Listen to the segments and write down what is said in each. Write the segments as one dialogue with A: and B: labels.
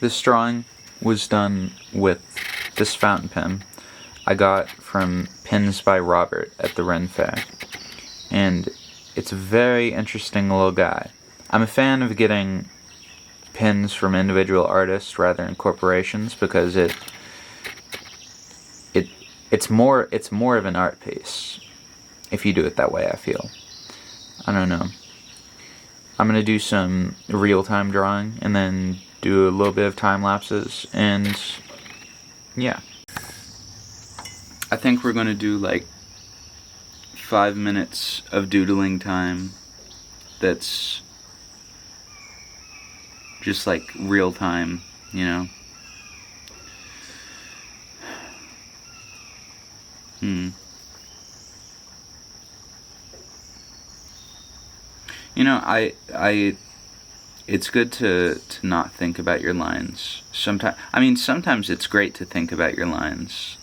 A: This drawing was done with this fountain pen I got from Pins by Robert at the Ren Fair. And it's a very interesting little guy. I'm a fan of getting pins from individual artists rather than corporations because it's more of an art piece if you do it that way, I feel. I don't know. I'm gonna do some real-time drawing and then do a little bit of time lapses, and yeah. I think we're gonna do like 5 minutes of doodling time that's just like real time, you know? You know, it's good to not think about your lines. Sometimes it's great to think about your lines,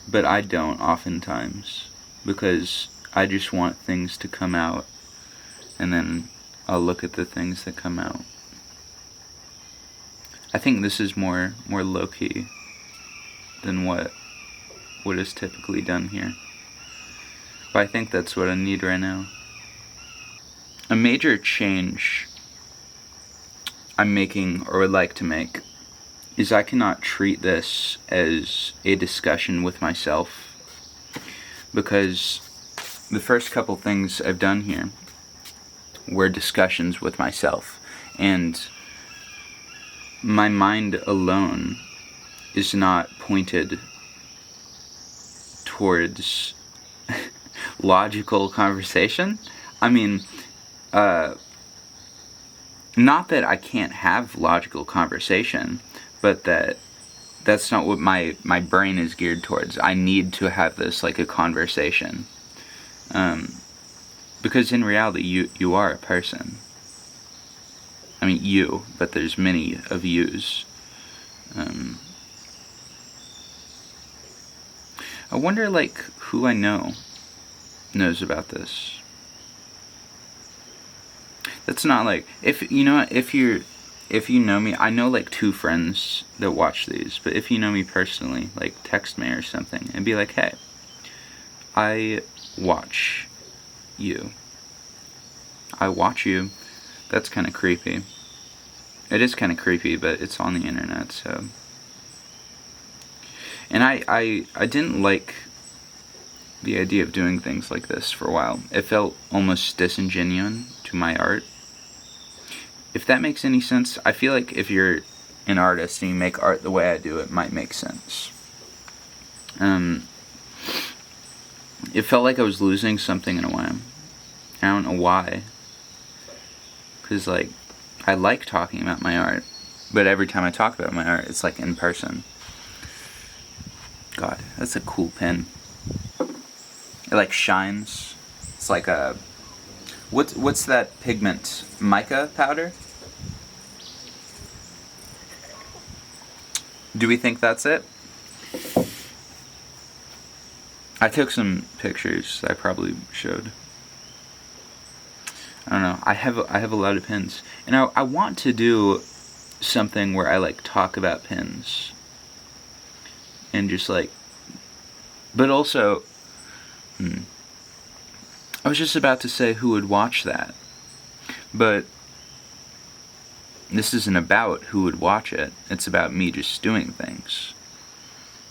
A: but I don't oftentimes, because I just want things to come out, and then I'll look at the things that come out. I think this is more low-key than what is typically done here. But I think that's what I need right now. A major change I'm making, or would like to make, is I cannot treat this as a discussion with myself, because the first couple things I've done here were discussions with myself, and my mind alone is not pointed towards logical conversation. Not that I can't have logical conversation, but that's not what my brain is geared towards. I need to have this like a conversation. Because in reality, you are a person. I mean, you, but there's many of yous. I wonder, like, who I know knows about this. That's not like, if you know me, I know like 2 friends that watch these, but if you know me personally, like text me or something and be like, hey, I watch you. I watch you. That's kind of creepy. It is kind of creepy, but it's on the internet, so. And I didn't like the idea of doing things like this for a while. It felt almost disingenuous to my art. If that makes any sense, I feel like if you're an artist and you make art the way I do, it might make sense. It felt like I was losing something in a way. I don't know why. Because, like, I like talking about my art, but every time I talk about my art, it's like in person. God, that's a cool pen. It like shines. It's like a... What's that pigment? Mica powder? Do we think that's it? I took some pictures I probably showed. I don't know. I have a lot of pins, and I want to do something where I like talk about pins, and just like, but also, I was just about to say who would watch that, but this isn't about who would watch it. It's about me just doing things.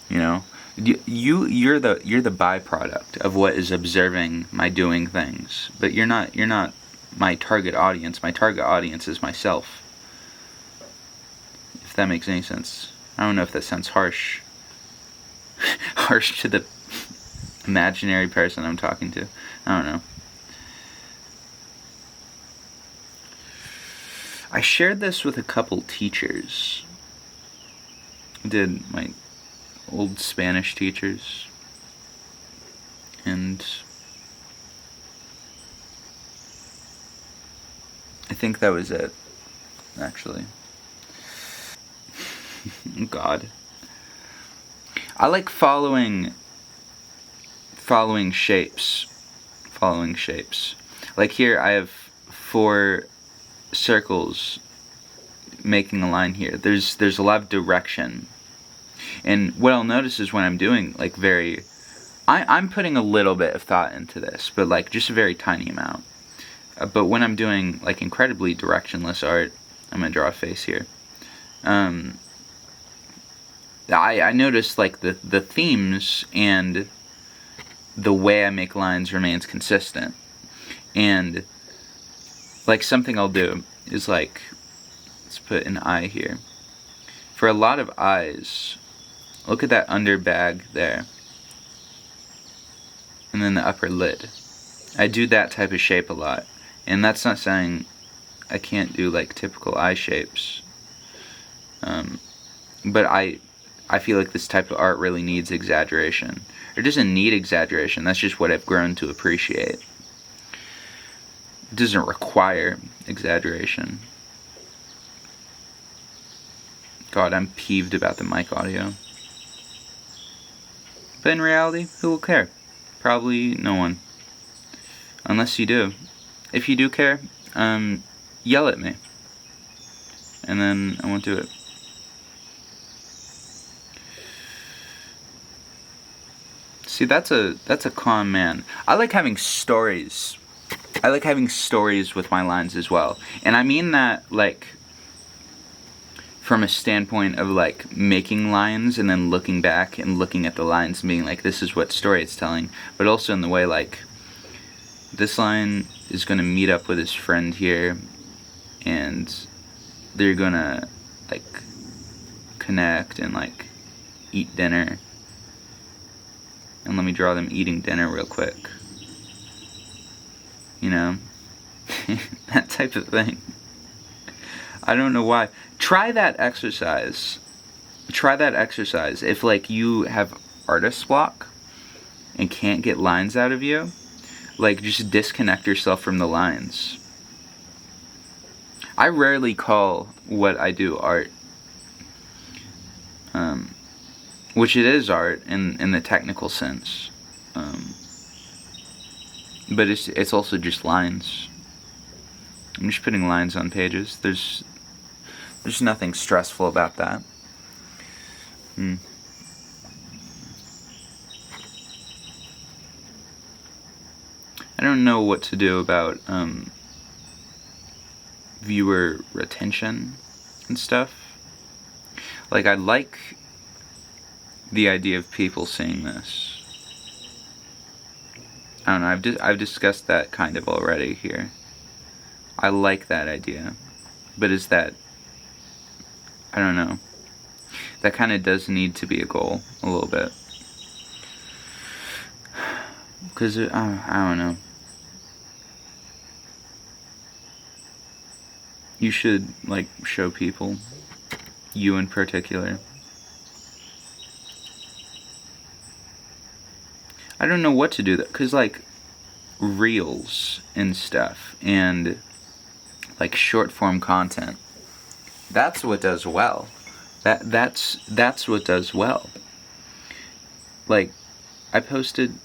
A: You know, you're the byproduct of what is observing my doing things, but you're not my target audience. My target audience is myself. If that makes any sense. I don't know if that sounds harsh. Harsh to the imaginary person I'm talking to. I don't know. I shared this with a couple teachers. I did my old Spanish teachers. And I think that was it, actually. God. I like following shapes. Like here I have 4 circles making a line here, there's a lot of direction. And what I'll notice is when I'm doing like I'm putting a little bit of thought into this, but like just a very tiny amount. But when I'm doing like incredibly directionless art, I'm gonna draw a face here. I notice like the themes and the way I make lines remains consistent. And like something I'll do is like, let's put an eye here. For a lot of eyes, look at that under bag there. And then the upper lid. I do that type of shape a lot. And that's not saying I can't do like typical eye shapes. But I feel like this type of art really needs exaggeration. It doesn't need exaggeration, that's just what I've grown to appreciate. It doesn't require exaggeration. God, I'm peeved about the mic audio. But in reality, who will care? Probably no one. Unless you do. If you do care, yell at me. And then I won't do it. See, that's a calm man. I like having stories. I like having stories with my lines as well. And I mean that, like, from a standpoint of, like, making lines and then looking back and looking at the lines and being like, this is what story it's telling. But also in the way, like, this line is going to meet up with his friend here, and they're going to, like, connect and, like, eat dinner. And let me draw them eating dinner real quick. You know? That type of thing. I don't know why. Try that exercise. Try that exercise. If, like, you have artist block and can't get lines out of you, like, just disconnect yourself from the lines. I rarely call what I do art. Which it is art in the technical sense. But it's also just lines. I'm just putting lines on pages. There's nothing stressful about that. I don't know what to do about viewer retention and stuff. Like, I like the idea of people seeing this. I don't know, I've discussed that kind of already here. I like that idea. But is that, I don't know. That kind of does need to be a goal, a little bit. Because, I don't know. You should, like, show people. You in particular. I don't know what to do, because, like, reels and stuff, and, like, short-form content, that's what does well. That's what does well. Like, I posted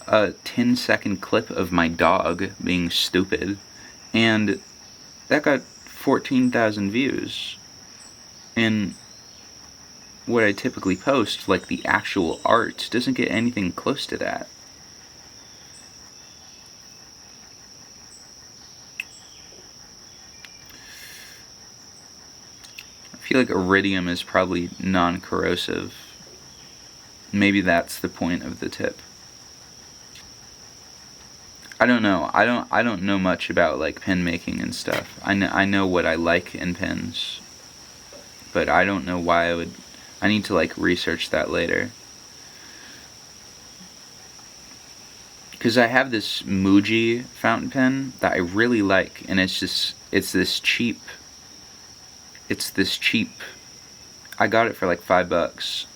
A: a 10-second clip of my dog being stupid, and that got 14,000 views. And what I typically post, like the actual art, doesn't get anything close to that. I feel like iridium is probably non-corrosive. Maybe that's the point of the tip. I don't know. I don't know much about, like, pen making and stuff. I know what I like in pens, but I don't know why I need to, like, research that later. Because I have this Muji fountain pen that I really like, and it's this cheap, I got it for like $5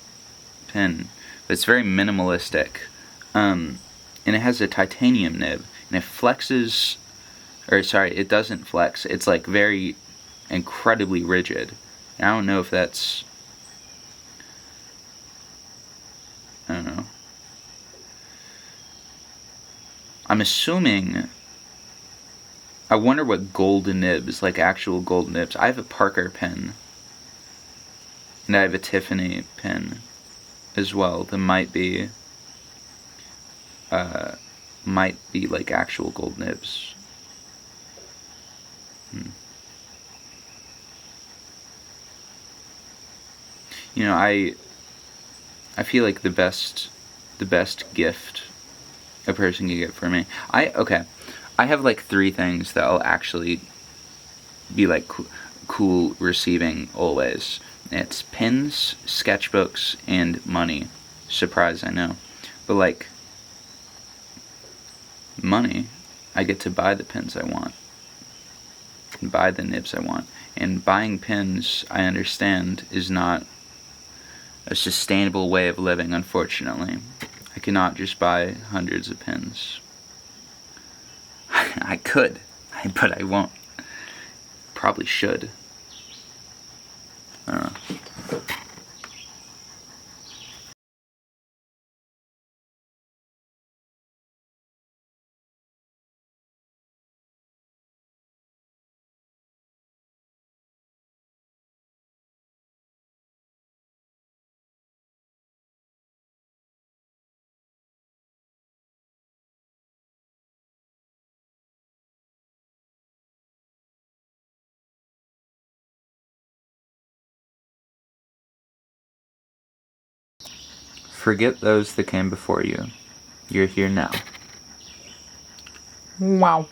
A: pen, but it's very minimalistic, and it has a titanium nib, and it flexes, it doesn't flex, it's like very incredibly rigid. And I don't know if that's, I don't know. I'm assuming I wonder what gold nibs, like actual gold nibs. I have a Parker pen. And I have a Tiffany pen as well that might be like actual gold nibs. You know, I feel like the best gift a person can get for me. I have like 3 things that I'll actually be like cool receiving always. It's pins, sketchbooks, and money. Surprise, I know. But like money, I get to buy the pins I want, and buy the nibs I want. And buying pins, I understand, is not a sustainable way of living, unfortunately. I cannot just buy hundreds of pins. I could, but I won't. Probably should. I don't know. Forget those that came before you. You're here now. Wow.